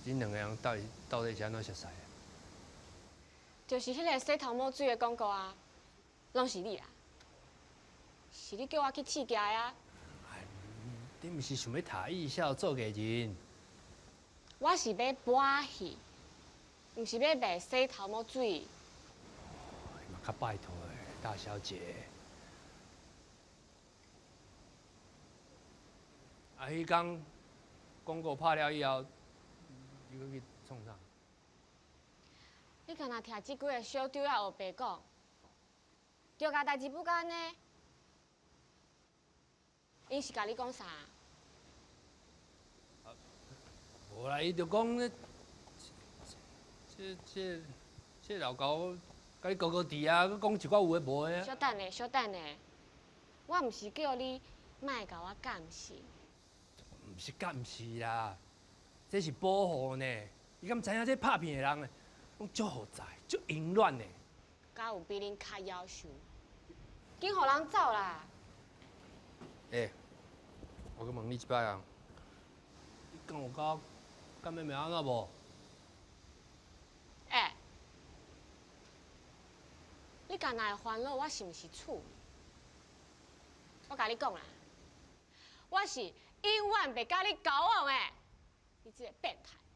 恁两个人到底是安怎熟识的？就是迄个洗头毛水的广告啊，拢是你啦，是你叫我去试驾的啊。你毋是想要读艺校做艺人？我是要播戏，毋是要卖洗头毛水。嘛较拜托诶，大小姐。啊，迄天广告拍了以后，你去创啥？你敢若听即几个小丢仔学白讲，就甲代志不干呢？因是甲你讲啥？无啦，伊就讲这老高甲你高高低啊，佮讲一寡有诶无诶啊。小等下，小等下，我毋是叫你莫甲我监视。毋是监视啦，这是保护呢。伊敢知影这拍片诶人呢，拢足好在，足淫乱呢。敢有比恁较夭寿？紧互人走啦！我去问你一摆啊，你敢有甲妹妹安怎无？你敢若会烦恼我是毋是处？我甲你讲啦，我是永远袂甲你交往的，你这个变态！